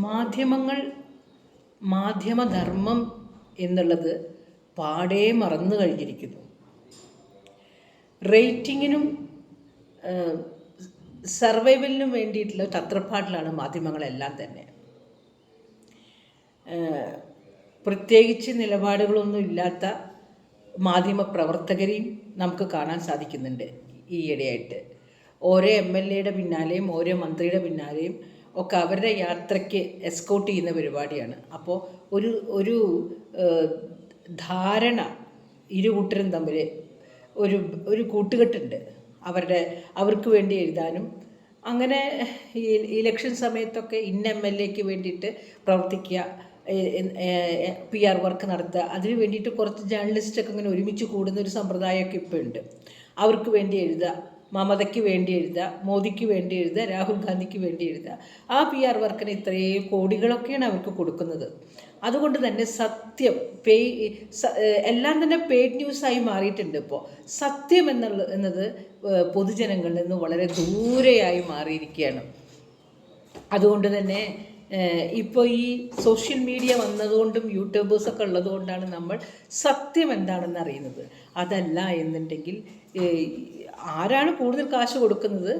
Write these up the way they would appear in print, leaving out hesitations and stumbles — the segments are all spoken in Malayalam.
മാധ്യമങ്ങൾ മാധ്യമധർമ്മം എന്നുള്ളത് പാടേ മറന്നു കഴിഞ്ഞിരിക്കുന്നു. റേറ്റിങ്ങിനും സർവൈവലിനും വേണ്ടിയിട്ടുള്ള തത്രപ്പാടിലാണ് മാധ്യമങ്ങളെല്ലാം തന്നെ. പ്രത്യേകിച്ച് നിലപാടുകളൊന്നും ഇല്ലാത്ത മാധ്യമ പ്രവർത്തകരെയും നമുക്ക് കാണാൻ സാധിക്കുന്നുണ്ട്. ഈയിടെയായിട്ട് ഓരോ MLA പിന്നാലെയും ഓരോ മന്ത്രിയുടെ പിന്നാലെയും ഒക്കെ അവരുടെ യാത്രയ്ക്ക് എസ്കോർട്ട് ചെയ്യുന്ന പരിപാടിയാണ്. അപ്പോൾ ഒരു ധാരണ ഇരുകൂട്ടരും തമ്മിൽ ഒരു കൂട്ടുകെട്ടുണ്ട്. അവർക്ക് വേണ്ടി എഴുതാനും അങ്ങനെ ഈ ഇലക്ഷൻ സമയത്തൊക്കെ MLAക്ക് വേണ്ടിയിട്ട് പ്രവർത്തിക്കുക, PR വർക്ക് നടത്തുക, അതിന് വേണ്ടിയിട്ട് കുറച്ച് ജേർണലിസ്റ്റൊക്കെ ഇങ്ങനെ ഒരുമിച്ച് കൂടുന്ന ഒരു സമ്പ്രദായമൊക്കെ ഇപ്പോൾ ഉണ്ട്. അവർക്ക് വേണ്ടി എഴുതുക, മമതയ്ക്ക് വേണ്ടി എഴുതുക, മോദിക്ക് വേണ്ടി എഴുതുക, രാഹുൽ ഗാന്ധിക്ക് വേണ്ടി എഴുതുക. ആ PR വർക്കിന് ഇത്രയും കോടികളൊക്കെയാണ് അവർക്ക് കൊടുക്കുന്നത്. അതുകൊണ്ട് തന്നെ സത്യം എല്ലാം തന്നെ പെയ്ഡ് ന്യൂസായി മാറിയിട്ടുണ്ട്. ഇപ്പോൾ സത്യം എന്നത് പൊതുജനങ്ങളിൽ നിന്ന് വളരെ ദൂരെയായി മാറിയിരിക്കുകയാണ്. അതുകൊണ്ട് തന്നെ ഇപ്പോൾ ഈ സോഷ്യൽ മീഡിയ വന്നതുകൊണ്ടും യൂട്യൂബേഴ്സൊക്കെ ഉള്ളതുകൊണ്ടാണ് നമ്മൾ സത്യം എന്താണെന്ന് അറിയുന്നത്. അതല്ല എന്നുണ്ടെങ്കിൽ ആരാണ് കൂടുതൽ കാശ് കൊടുക്കുന്നത്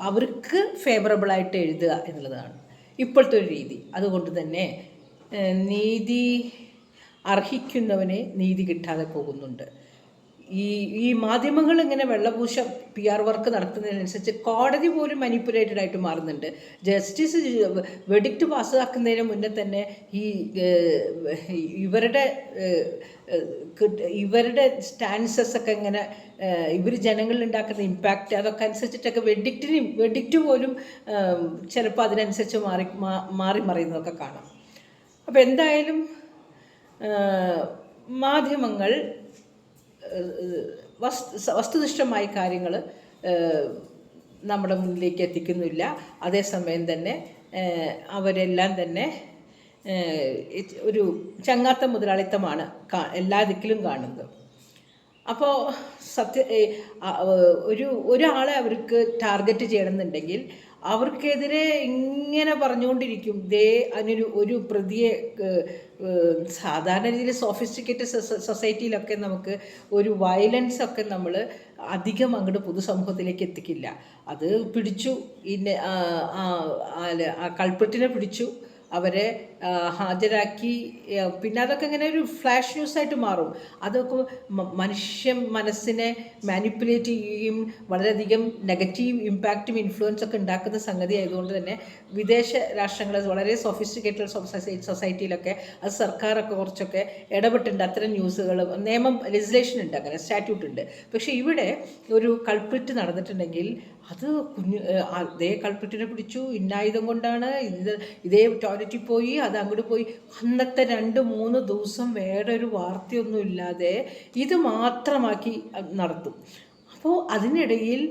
അവർക്ക് ഫേവറബിളായിട്ട് എഴുതുക എന്നുള്ളതാണ് ഇപ്പോഴത്തെ ഒരു രീതി. അതുകൊണ്ട് തന്നെ നീതി അർഹിക്കുന്നവനെ നീതി കിട്ടാതെ പോകുന്നുണ്ട്. ഈ മാധ്യമങ്ങൾ ഇങ്ങനെ വെള്ളപൂശ PR വർക്ക് നടത്തുന്നതിനനുസരിച്ച് കോടതി പോലും മാനിപ്പുലേറ്റഡ് ആയിട്ട് മാറുന്നുണ്ട്. ജസ്റ്റിസ് വെഡിക്റ്റ് പാസ്സാക്കുന്നതിന് മുന്നേ തന്നെ ഇവരുടെ സ്റ്റാൻസസ് ഒക്കെ ഇങ്ങനെ ഇവർ ജനങ്ങളിൽ ഉണ്ടാക്കുന്ന ഇമ്പാക്റ്റ് അതൊക്കെ അനുസരിച്ചിട്ടൊക്കെ വെഡിക്റ്റ് പോലും ചിലപ്പോൾ അതിനനുസരിച്ച് മാറി മറിയുന്നതൊക്കെ കാണാം. അപ്പോൾ എന്തായാലും മാധ്യമങ്ങൾ വസ്തുനിഷ്ഠമായ കാര്യങ്ങൾ നമ്മുടെ മുന്നിലേക്ക് എത്തിക്കുന്നില്ല. അതേസമയം തന്നെ അവരെല്ലാം തന്നെ ഒരു ചങ്ങാത്ത മുതലാളിത്തമാണ് എല്ലാ ദിക്കിലും കാണുന്നത്. അപ്പോൾ ഒരാളെ അവർക്ക് ടാർഗറ്റ് ചെയ്യണമെന്നുണ്ടെങ്കിൽ അവർക്കെതിരെ ഇങ്ങനെ പറഞ്ഞുകൊണ്ടിരിക്കും. ഒരു പ്രതിയെ സാധാരണ രീതിയിൽ സോഫിസ്റ്റിക്കേറ്റഡ് സൊസൈറ്റിയിലൊക്കെ നമുക്ക് ഒരു വയലൻസൊക്കെ നമ്മൾ അധികം അങ്ങോട്ട് പൊതുസമൂഹത്തിലേക്ക് എത്തിക്കില്ല. അത് പിടിച്ചു, കൾപ്രിറ്റിനെ പിടിച്ചു, അവരെ ഹാജരാക്കി, പിന്നെ അതൊക്കെ ഇങ്ങനെ ഒരു ഫ്ലാഷ് ന്യൂസായിട്ട് മാറും. അതൊക്കെ മനുഷ്യ മനസ്സിനെ മാനിപ്പുലേറ്റ് ചെയ്യുകയും വളരെയധികം നെഗറ്റീവ് ഇമ്പാക്റ്റും ഇൻഫ്ലുവൻസൊക്കെ ഉണ്ടാക്കുന്ന സംഗതി ആയതുകൊണ്ട് തന്നെ വിദേശ രാഷ്ട്രങ്ങൾ വളരെ സോഫിസ്റ്റിക്കേറ്റഡ് സൊസൈറ്റിയിലൊക്കെ അത് സർക്കാരൊക്കെ കുറച്ചൊക്കെ ഇടപെട്ടുണ്ട്. അത്തരം ന്യൂസുകൾ ലെജിസ്ലേഷൻ ഉണ്ട്, അങ്ങനെ സ്റ്റാറ്റ്യൂട്ട് ഉണ്ട്. പക്ഷേ ഇവിടെ ഒരു കൾപ്രിറ്റ് നടന്നിട്ടുണ്ടെങ്കിൽ അത് അതേ കൾപ്രിറ്റിനെ പിടിച്ചു, ഇന്നായുധം കൊണ്ടാണ്, ഇതേ ടോയ്ലറ്റിൽ പോയി, അത് അങ്ങോട്ട് പോയി, അന്നത്തെ 2-3 ദിവസം വേറെ ഒരു വാർത്തയൊന്നും ഇല്ലാതെ ഇത് മാത്രമാക്കി നടത്തും. അപ്പോൾ അതിനിടയിൽ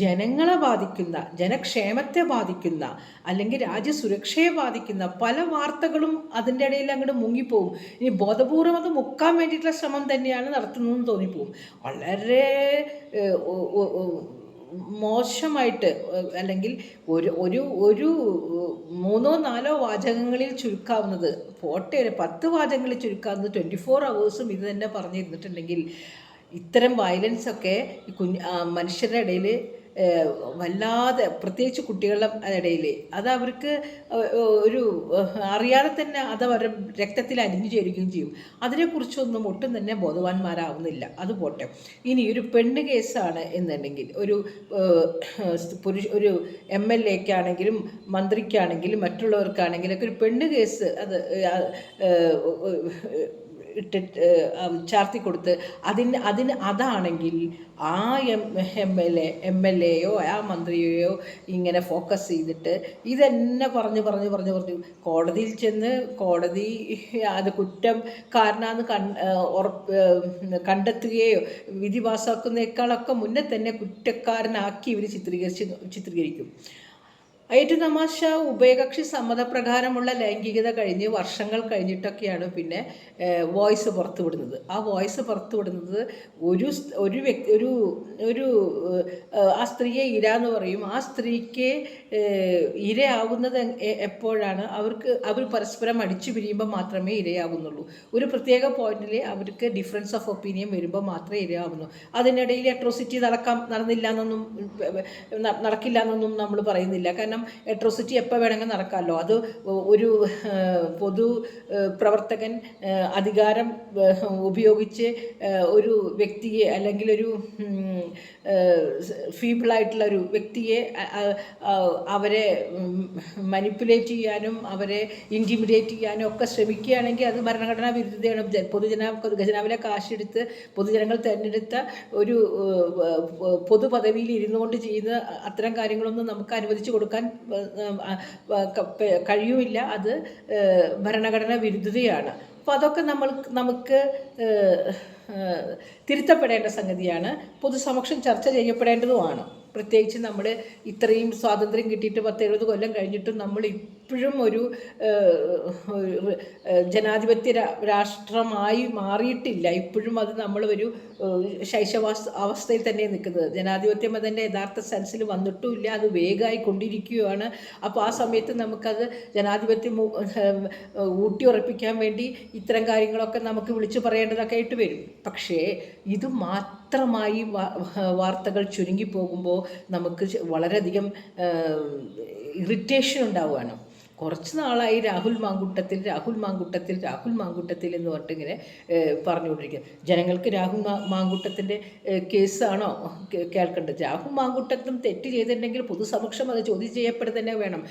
ജനങ്ങളെ ബാധിക്കുന്ന, ജനക്ഷേമത്തെ ബാധിക്കുന്ന, അല്ലെങ്കിൽ രാജ്യസുരക്ഷയെ ബാധിക്കുന്ന പല വാർത്തകളും അതിൻ്റെ ഇടയിൽ അങ്ങോട്ട് മുങ്ങിപ്പോവും. ഇനി ബോധപൂർവം അത് മുക്കാൻ വേണ്ടിയിട്ടുള്ള ശ്രമം തന്നെയാണ് നടത്തുന്നതെന്ന് തോന്നിപ്പോവും. വളരെ മോശമായിട്ട്, അല്ലെങ്കിൽ ഒരു 3-4 വാചകങ്ങളിൽ ചുരുക്കാവുന്നത്, പോട്ടെ 10 വാചകങ്ങളിൽ ചുരുക്കാവുന്നത് 24 hours ഇത് തന്നെ പറഞ്ഞിരുന്നിട്ടുണ്ടെങ്കിൽ ഇത്തരം വയലൻസൊക്കെ മനുഷ്യരുടെ ഇടയിൽ വല്ലാതെ, പ്രത്യേകിച്ച് കുട്ടികളുടെ ഇടയിൽ, അത് അവർക്ക് ഒരു അറിയാതെ തന്നെ അത് അവരുടെ രക്തത്തിൽ അലിഞ്ഞു ചേരുകയും ചെയ്യും. അതിനെക്കുറിച്ചൊന്നും ഒട്ടും തന്നെ ബോധവാന്മാരാവുന്നില്ല. അത് പോട്ടെ. ഇനി ഒരു പെണ്ണ് കേസാണ് എന്നുണ്ടെങ്കിൽ, ഒരു MLAക്കാണെങ്കിലും മന്ത്രിക്കാണെങ്കിലും മറ്റുള്ളവർക്കാണെങ്കിലും ഒക്കെ ഒരു പെണ്ണ് കേസ് അത് ചാർത്തി കൊടുത്ത് അതാണെങ്കിൽ ആ MLAയോ ആ മന്ത്രിയെയോ ഇങ്ങനെ ഫോക്കസ് ചെയ്തിട്ട് ഇതെന്നെ പറഞ്ഞു കോടതിയിൽ ചെന്ന് കോടതി അത് കുറ്റക്കാരനാന്ന് കണ്ടെത്തുകയോ വിധി പാസ്സാക്കുന്നേക്കാളൊക്കെ മുന്നേ തന്നെ കുറ്റക്കാരനാക്കി ഇവർ ചിത്രീകരിക്കും. ഏറ്റവും തമാശ, ഉഭയകക്ഷി സമ്മതപ്രകാരമുള്ള ലൈംഗികത കഴിഞ്ഞ് വർഷങ്ങൾ കഴിഞ്ഞിട്ടൊക്കെയാണ് പിന്നെ വോയിസ് പുറത്തുവിടുന്നത്. ആ വോയിസ് പുറത്തുവിടുന്നത് ഒരു ഒരു വ്യക്തി ഒരു ഒരു ആ സ്ത്രീയെ ഇര എന്ന് പറയും. ആ സ്ത്രീക്ക് ഇരയാവുന്നത് എപ്പോഴാണ്? അവർ പരസ്പരം അടിച്ചു പിരിയുമ്പോൾ മാത്രമേ ഇരയാകുന്നുള്ളൂ. ഒരു പ്രത്യേക പോയിന്റിൽ അവർക്ക് ഡിഫറൻസ് ഓഫ് ഒപ്പീനിയൻ വരുമ്പോൾ മാത്രമേ ഇരയാവുന്നു. അതിനിടയിൽ അട്രോസിറ്റി നടന്നില്ല എന്നൊന്നും നടക്കില്ല എന്നൊന്നും നമ്മൾ പറയുന്നില്ല. കാരണം അട്രോസിറ്റി എപ്പോൾ വേണമെങ്കിൽ നടക്കാമല്ലോ. അത് ഒരു പൊതു പ്രവർത്തകൻ അധികാരം ഉപയോഗിച്ച് ഒരു വ്യക്തിയെ അല്ലെങ്കിൽ ഒരു ഫീബിളായിട്ടുള്ള ഒരു വ്യക്തിയെ അവരെ മനിപ്പുലേറ്റ് ചെയ്യാനും അവരെ ഇൻറ്റിമിഡേറ്റ് ചെയ്യാനും ഒക്കെ ശ്രമിക്കുകയാണെങ്കിൽ അത് ഭരണഘടനാ വിരുദ്ധതയാണ്. ഖജനാവിലെ കാശെടുത്ത് പൊതുജനങ്ങൾ തിരഞ്ഞെടുത്ത ഒരു പൊതുപദവിയിൽ ഇരുന്നു കൊണ്ട് ചെയ്യുന്ന അത്തരം കാര്യങ്ങളൊന്നും നമുക്ക് അനുവദിച്ചു കൊടുക്കാൻ കഴിയുമില്ല. അത് ഭരണഘടനാ വിരുദ്ധതയാണ്. അപ്പോൾ അതൊക്കെ നമുക്ക് തിരുത്തപ്പെടേണ്ട സംഗതിയാണ്, പൊതുസമക്ഷം ചർച്ച ചെയ്യപ്പെടേണ്ടതുമാണ്. പ്രത്യേകിച്ച് നമ്മൾ ഇത്രയും സ്വാതന്ത്ര്യം കിട്ടിയിട്ട് 10-70 കൊല്ലം കഴിഞ്ഞിട്ടും നമ്മൾ ഇപ്പോഴും ഒരു ജനാധിപത്യ രാഷ്ട്രമായി മാറിയിട്ടില്ല. ഇപ്പോഴും അത് നമ്മളൊരു അവസ്ഥയിൽ തന്നെ നിൽക്കുന്നത്. ജനാധിപത്യം അതിൻ്റെ യഥാർത്ഥ സെൻസിൽ വന്നിട്ടുമില്ല, അത് വേഗമായി കൊണ്ടിരിക്കുകയാണ്. അപ്പോൾ ആ സമയത്ത് നമുക്കത് ജനാധിപത്യം ഊട്ടിയുറപ്പിക്കാൻ വേണ്ടി ഇത്തരം കാര്യങ്ങളൊക്കെ നമുക്ക് വിളിച്ചു പറയേണ്ടതൊക്കെ ആയിട്ട് വരും. പക്ഷേ ഇത് മാത്രമായി വാർത്തകൾ ചുരുങ്ങിപ്പോകുമ്പോൾ നമുക്ക് വളരെയധികം ഇറിറ്റേഷൻ ഉണ്ടാവുകയാണ്. കുറച്ച് നാളായി രാഹുൽ മാങ്കൂട്ടത്തിൽ എന്ന് പറഞ്ഞിട്ട് ഇങ്ങനെ പറഞ്ഞുകൊണ്ടിരിക്കുക. ജനങ്ങൾക്ക് രാഹുൽ മാങ്കൂട്ടത്തിൻ്റെ കേസാണോ കേൾക്കേണ്ടത്? രാഹുൽ മാങ്കൂട്ടത്തും തെറ്റ് ചെയ്തിട്ടുണ്ടെങ്കിൽ പൊതുസമക്ഷം അത് ചോദ്യം ചെയ്യപ്പെടുക തന്നെ വേണം.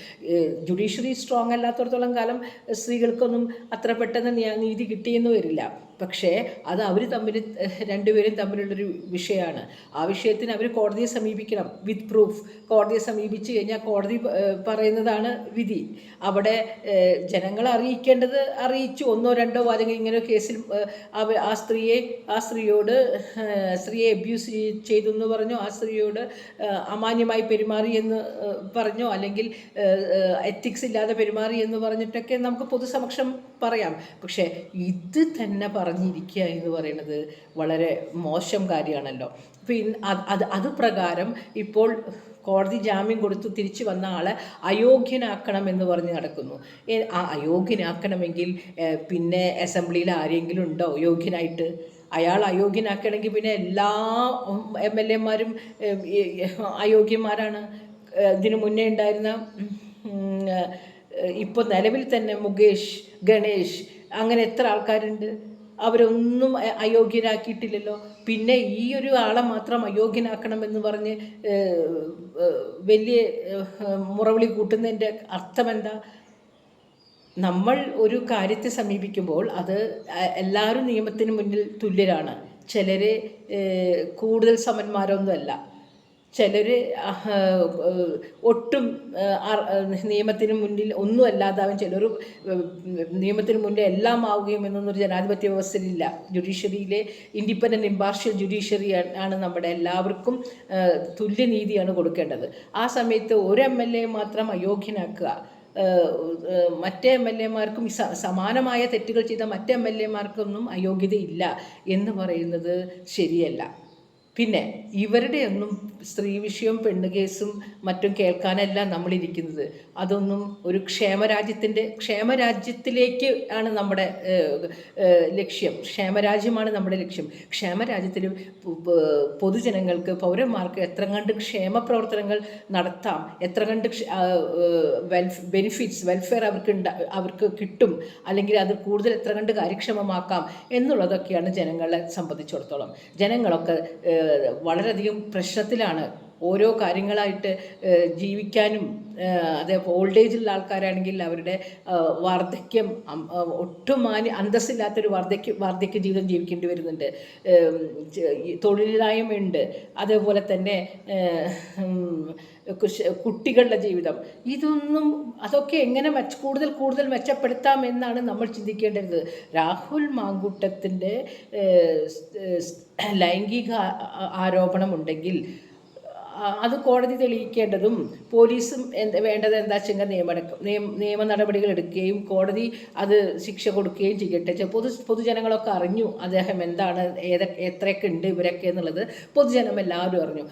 ജുഡീഷ്യറി സ്ട്രോങ് അല്ലാത്തടത്തോളം കാലം സ്ത്രീകൾക്കൊന്നും അത്ര പെട്ടെന്ന് നീതി കിട്ടിയെന്ന് വരില്ല. പക്ഷേ അത് രണ്ടുപേരും തമ്മിലുള്ളൊരു വിഷയമാണ്. ആ വിഷയത്തിന് അവർ കോടതിയെ സമീപിക്കണം വിത്ത് പ്രൂഫ്. കോടതിയെ സമീപിച്ച് കഴിഞ്ഞാൽ കോടതി പറയുന്നതാണ് വിധി. അവിടെ ജനങ്ങളെ അറിയിച്ചു 1-2 വാചകം ഇങ്ങനെ കേസിൽ സ്ത്രീയെ അബ്യൂസ് ചെയ്തു എന്ന് പറഞ്ഞോ, ആ സ്ത്രീയോട് അമാന്യമായി പെരുമാറി എന്ന് പറഞ്ഞോ, അല്ലെങ്കിൽ എത്തിക്സ് ഇല്ലാതെ പെരുമാറി എന്ന് പറഞ്ഞിട്ടൊക്കെ നമുക്ക് പൊതുസമക്ഷം പറയാം. പക്ഷേ ഇത് തന്നെ പറഞ്ഞിരിക്കുക എന്ന് പറയുന്നത് വളരെ മോശം കാര്യമാണല്ലോ. അത് പ്രകാരം ഇപ്പോൾ കോടതി ജാമ്യം കൊടുത്തു തിരിച്ചു വന്ന ആളെ അയോഗ്യനാക്കണം എന്ന് പറഞ്ഞ് നടക്കുന്നു. ആ അയോഗ്യനാക്കണമെങ്കിൽ പിന്നെ അസംബ്ലിയിൽ ആരെങ്കിലും ഉണ്ടോ യോഗ്യനായിട്ട്? അയാൾ അയോഗ്യനാക്കണമെങ്കിൽ പിന്നെ എല്ലാ MLA-മാരും അയോഗ്യന്മാരാണ്. ഇതിനു മുന്നേ ഉണ്ടായിരുന്ന ഇപ്പോൾ നിലവിൽ തന്നെ മുകേഷ്, ഗണേഷ്, അങ്ങനെ എത്ര ആൾക്കാരുണ്ട്? അവരൊന്നും അയോഗ്യരാക്കിയിട്ടില്ലല്ലോ. പിന്നെ ഈ ഒരു ആളെ മാത്രം അയോഗ്യനാക്കണമെന്ന് പറഞ്ഞ് വലിയ മുറവിളി കൂട്ടുന്നതിൻ്റെ അർത്ഥം എന്താ? നമ്മൾ ഒരു കാര്യത്തെ സമീപിക്കുമ്പോൾ അത് എല്ലാവരും നിയമത്തിന് മുന്നിൽ തുല്യരാണ്. ചിലർ കൂടുതൽ സമന്മാരൊന്നുമല്ല. ചിലർ ഒട്ടും നിയമത്തിന് മുന്നിൽ ഒന്നും അല്ലാതാവും. ചിലർ നിയമത്തിന് മുന്നിൽ എല്ലാം ആവുകയും എന്നൊന്നൊരു ജനാധിപത്യ വ്യവസ്ഥയിലില്ല. ജുഡീഷ്യറിയിലെ ഇൻഡിപെൻഡൻറ്റ് ഇമ്പാർഷ്യൽ ജുഡീഷ്യറി ആണ് നമ്മുടെ എല്ലാവർക്കും തുല്യനീതിയാണ് കൊടുക്കേണ്ടത്. ആ സമയത്ത് ഒരു MLA മാത്രം അയോഗ്യനാക്കുക, മറ്റേ MLA-മാർക്കും സമാനമായ തെറ്റുകൾ ചെയ്ത മറ്റേ MLA-മാർക്കൊന്നും അയോഗ്യതയില്ല എന്ന് പറയുന്നത് ശരിയല്ല. പിന്നെ ഇവരുടെയൊന്നും സ്ത്രീ വിഷയവും പെണ്ണ് കേസും മറ്റും കേൾക്കാനല്ല നമ്മളിരിക്കുന്നത്. അതൊന്നും ഒരു ക്ഷേമരാജ്യത്തിലേക്ക് ആണ് നമ്മുടെ ലക്ഷ്യം. ക്ഷേമരാജ്യമാണ് നമ്മുടെ ലക്ഷ്യം. ക്ഷേമരാജ്യത്തിൽ പൊതുജനങ്ങൾക്ക്, പൗരന്മാർക്ക് എത്ര കണ്ട് ക്ഷേമ പ്രവർത്തനങ്ങൾ നടത്താം, എത്ര കണ്ട് വെൽഫെയർ അവർക്ക് കിട്ടും, അല്ലെങ്കിൽ അത് കൂടുതൽ എത്ര കണ്ട് കാര്യക്ഷമമാക്കാം എന്നുള്ളതൊക്കെയാണ് ജനങ്ങളെ സംബന്ധിച്ചിടത്തോളം. ജനങ്ങളൊക്കെ വളരെയധികം പ്രശ്നത്തിലാണ്. ഓരോ കാര്യങ്ങളായിട്ട് ജീവിക്കാനും, അതേപോലെ ഓൾഡ് ഏജിലുള്ള ആൾക്കാരാണെങ്കിൽ അവരുടെ വാർദ്ധക്യം ഒട്ടും അന്തസ്സില്ലാത്തൊരു വാർദ്ധക്യ ജീവിതം ജീവിക്കേണ്ടി വരുന്നുണ്ട്. തൊഴിലില്ലായ്മയുണ്ട്. അതേപോലെ തന്നെ കുട്ടികളുടെ ജീവിതം. അതൊക്കെ എങ്ങനെ കൂടുതൽ മെച്ചപ്പെടുത്താം എന്നാണ് നമ്മൾ ചിന്തിക്കേണ്ടത്. രാഹുൽ മാങ്കൂട്ടത്തിൻ്റെ ലൈംഗിക ആരോപണമുണ്ടെങ്കിൽ അത് കോടതി തെളിയിക്കേണ്ടതും പോലീസും വേണ്ടത് എന്താ വെച്ചെങ്കിൽ നിയമ നടപടികൾ എടുക്കുകയും കോടതി അത് ശിക്ഷ കൊടുക്കുകയും ചെയ്യട്ടെ. പൊതുജനങ്ങളൊക്കെ അറിഞ്ഞു അദ്ദേഹം എന്താണ്, എത്രയൊക്കെ ഉണ്ട് ഇവരൊക്കെ എന്നുള്ളത് പൊതുജനം എല്ലാവരും അറിഞ്ഞു.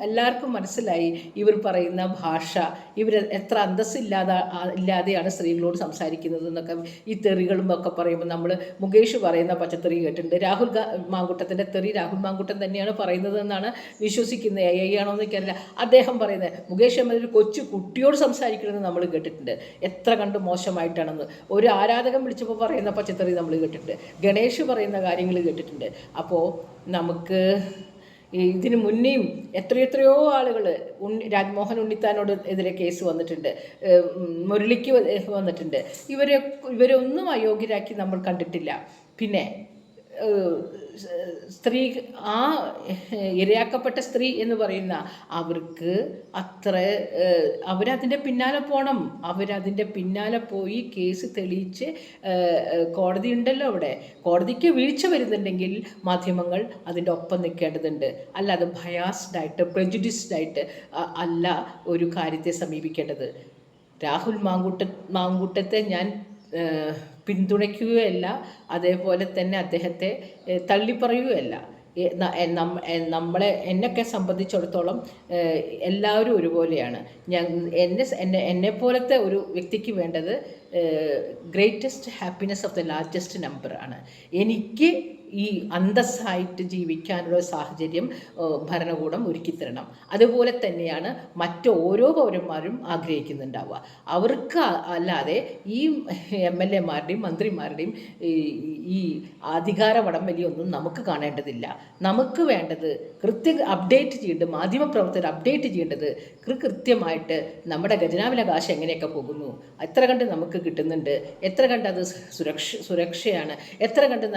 എല്ലാവർക്കും മനസ്സിലായി ഇവർ പറയുന്ന ഭാഷ, ഇവർ എത്ര ഇല്ലാതെയാണ് സ്ത്രീകളോട് സംസാരിക്കുന്നത് എന്നൊക്കെ. ഈ തെറികളും ഒക്കെ പറയുമ്പോൾ നമ്മൾ മുകേഷ് പറയുന്ന പച്ചത്തെറി കേട്ടിട്ടുണ്ട്. മാങ്കൂട്ടത്തിൻ്റെ തെറി രാഹുൽ മാങ്കൂട്ടൻ തന്നെയാണ് പറയുന്നത് എന്നാണ് വിശ്വസിക്കുന്നത്. ആണോ എന്ന് എനിക്കറിയില്ല. അദ്ദേഹം പറയുന്നത് മുകേഷ് ഒരു കൊച്ചു കുട്ടിയോട് സംസാരിക്കണമെന്ന് നമ്മൾ കേട്ടിട്ടുണ്ട്. എത്ര കണ്ട് മോശമായിട്ടാണെന്ന് ഒരു ആരാധകൻ വിളിച്ചപ്പോൾ പറയുന്ന പച്ചത്തെറി നമ്മൾ കേട്ടിട്ടുണ്ട്. ഗണേഷ് പറയുന്ന കാര്യങ്ങൾ കേട്ടിട്ടുണ്ട്. അപ്പോൾ നമുക്ക് ഇതിനു മുന്നേയും എത്രയോ ആളുകൾ രാജ്മോഹൻ ഉണ്ണിത്താനോട് എതിരെ കേസ് വന്നിട്ടുണ്ട്, മുരളിക്ക് വന്നിട്ടുണ്ട്. ഇവരൊന്നും അയോഗ്യരാക്കി നമ്മൾ കണ്ടിട്ടില്ല. പിന്നെ സ്ത്രീ, ആ ഇരയാക്കപ്പെട്ട സ്ത്രീ എന്ന് പറയുന്ന അവർക്ക് അവരതിൻ്റെ പിന്നാലെ പോകണം. അവരതിൻ്റെ പിന്നാലെ പോയി കേസ് തെളിയിച്ച്, കോടതി ഉണ്ടല്ലോ അവിടെ, കോടതിക്ക് വീഴ്ച വരുന്നുണ്ടെങ്കിൽ മാധ്യമങ്ങൾ അതിൻ്റെ ഒപ്പം നിൽക്കേണ്ടതുണ്ട്. അല്ലാതെ ബയാസ്ഡായിട്ട് പ്രെജുഡിസ്ഡായിട്ട് അല്ല ഒരു കാര്യത്തെ സമീപിക്കേണ്ടത്. രാഹുൽ മാങ്കൂട്ടത്തെ ഞാൻ പിന്തുണയ്ക്കുകയല്ല, അതേപോലെ തന്നെ അദ്ദേഹത്തെ തള്ളിപ്പറയുകയല്ല. എന്നൊക്കെ സംബന്ധിച്ചിടത്തോളം എല്ലാവരും ഒരുപോലെയാണ്. എന്നെപ്പോലത്തെ ഒരു വ്യക്തിക്ക് വേണ്ടത് greatest happiness of the largest number ആണ്. എനിക്ക് ഈ അന്തസ്സായിട്ട് ജീവിക്കാനുള്ള സാഹചര്യം ഭരണകൂടം ഒരുക്കിത്തരണം. അതുപോലെ തന്നെയാണ് മറ്റോരോ പൗരന്മാരും ആഗ്രഹിക്കുന്നുണ്ടാവുക. അവർക്ക് അല്ലാതെ ഈ MLA-മാരുടെയും മന്ത്രിമാരുടെയും ഈ അധികാര വടംവലിയൊന്നും നമുക്ക് കാണേണ്ടതില്ല. നമുക്ക് വേണ്ടത് അപ്ഡേറ്റ് ചെയ്യേണ്ടത്, മാധ്യമപ്രവർത്തകർ അപ്ഡേറ്റ് ചെയ്യേണ്ടത് കൃത്യമായിട്ട് നമ്മുടെ ഖജനാവിലെ കാശ് എങ്ങനെയൊക്കെ പോകുന്നു, എത്ര കണ്ട് നമുക്ക് കിട്ടുന്നുണ്ട്, എത്ര കണ്ട് അത് സുരക്ഷയാണ്, എത്ര കണ്ട്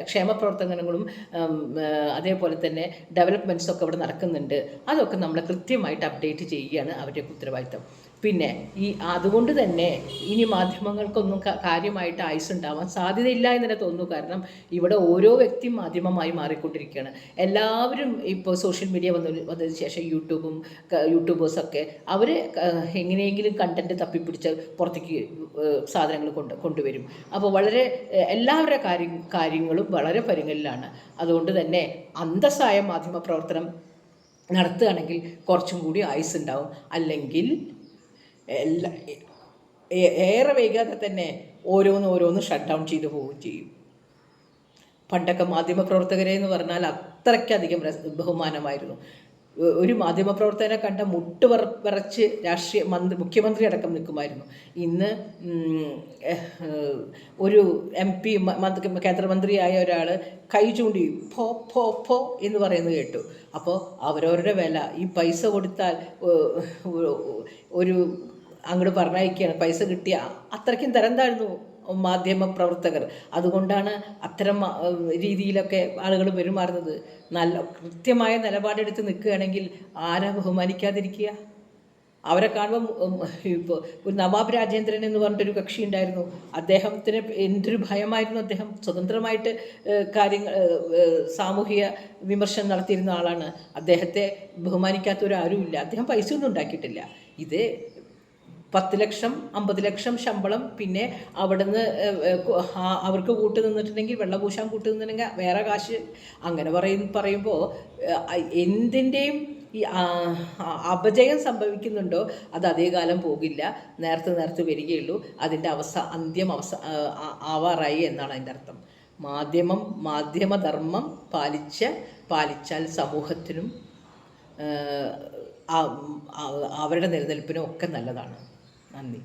ക്ഷേമപ്രവർത്തനങ്ങളും അതേപോലെ തന്നെ ഡെവലപ്മെൻറ്റ്സൊക്കെ ഇവിടെ നടക്കുന്നുണ്ട്. അതൊക്കെ നമ്മൾ കൃത്യമായിട്ട് അപ്ഡേറ്റ് ചെയ്യുകയാണ് അവരുടെ ഉത്തരവാദിത്തം. പിന്നെ അതുകൊണ്ട് തന്നെ ഇനി മാധ്യമങ്ങൾക്കൊന്നും കാര്യമായിട്ട് ആയുസ് ഉണ്ടാവാൻ സാധ്യതയില്ല എന്ന് തന്നെ തോന്നുന്നു. കാരണം ഇവിടെ ഓരോ വ്യക്തിയും മാധ്യമമായി മാറിക്കൊണ്ടിരിക്കുകയാണ്. എല്ലാവരും ഇപ്പോൾ സോഷ്യൽ മീഡിയ വന്നതിന് ശേഷം യൂട്യൂബേഴ്സൊക്കെ അവർ എങ്ങനെയെങ്കിലും കണ്ടൻറ്റ് തപ്പിപ്പിടിച്ച് പുറത്തേക്ക് സാധനങ്ങൾ കൊണ്ടുവരും. അപ്പോൾ വളരെ എല്ലാവരുടെ കാര്യങ്ങളും വളരെ പരുങ്ങലിലാണ്. അതുകൊണ്ട് തന്നെ അന്തസ്സായ മാധ്യമ പ്രവർത്തനം നടത്തുകയാണെങ്കിൽ കുറച്ചും കൂടി ആയുസ് ഉണ്ടാവും. അല്ലെങ്കിൽ ഏറെ വൈകാതെ തന്നെ ഓരോന്ന് ഷട്ട് ഡൗൺ ചെയ്തു പോവുകയും ചെയ്യും. പണ്ടൊക്കെ മാധ്യമപ്രവർത്തകരെ എന്ന് പറഞ്ഞാൽ അത്രയ്ക്കധികം ബഹുമാനമായിരുന്നു. ഒരു മാധ്യമപ്രവർത്തകനെ കണ്ട വിറച്ച് മുഖ്യമന്ത്രി അടക്കം നിൽക്കുമായിരുന്നു. ഇന്ന് ഒരു MP കേന്ദ്രമന്ത്രിയായ ഒരാൾ കൈ ചൂണ്ടി ഫോ എന്ന് പറയുന്നത് കേട്ടു. അപ്പോൾ അവരവരുടെ വില, ഈ പൈസ കൊടുത്താൽ ഒരു അങ്ങോട്ട് പറഞ്ഞയക്കുകയാണ്, പൈസ കിട്ടിയ അത്രയ്ക്കും തരം താഴ്ന്നു മാധ്യമപ്രവർത്തകർ. അതുകൊണ്ടാണ് അത്തരം രീതിയിലൊക്കെ ആളുകൾ പെരുമാറുന്നത്. കൃത്യമായ നിലപാടെടുത്ത് നിൽക്കുകയാണെങ്കിൽ ആരാ ബഹുമാനിക്കാതിരിക്കുക? അവരെ കാണുമ്പോൾ ഇപ്പോൾ ഒരു നവാബ് രാജേന്ദ്രൻ എന്ന് പറഞ്ഞിട്ടൊരു കക്ഷി ഉണ്ടായിരുന്നു. അദ്ദേഹത്തിന് എന്തൊരു ഭയമായിരുന്നു. അദ്ദേഹം സ്വതന്ത്രമായിട്ട് സാമൂഹിക വിമർശനം നടത്തിയിരുന്ന ആളാണ്. അദ്ദേഹത്തെ ബഹുമാനിക്കാത്തവരാരുമില്ല. അദ്ദേഹം പൈസ ഒന്നും ഉണ്ടാക്കിയിട്ടില്ല. ഇത് 10 ലക്ഷം 50 ലക്ഷം ശമ്പളം, പിന്നെ അവിടുന്ന് അവർക്ക് കൂട്ട് നിന്നിട്ടുണ്ടെങ്കിൽ, വെള്ളം പൂശാൻ കൂട്ട് നിന്നിട്ടുണ്ടെങ്കിൽ വേറെ കാശ്, അങ്ങനെ പറയുമ്പോൾ എന്തിൻ്റെയും ഈ അപജയം സംഭവിക്കുന്നുണ്ടോ അത് അതേ കാലം പോകില്ല, നേരത്തെ വരികയുള്ളൂ. അതിൻ്റെ അന്ത്യം ആവാറായി എന്നാണ് അതിൻ്റെ അർത്ഥം. മാധ്യമധർമ്മം പാലിച്ചാൽ സമൂഹത്തിനും അവരുടെ നിലനിൽപ്പിനും ഒക്കെ നല്ലതാണ്. നന്ദി.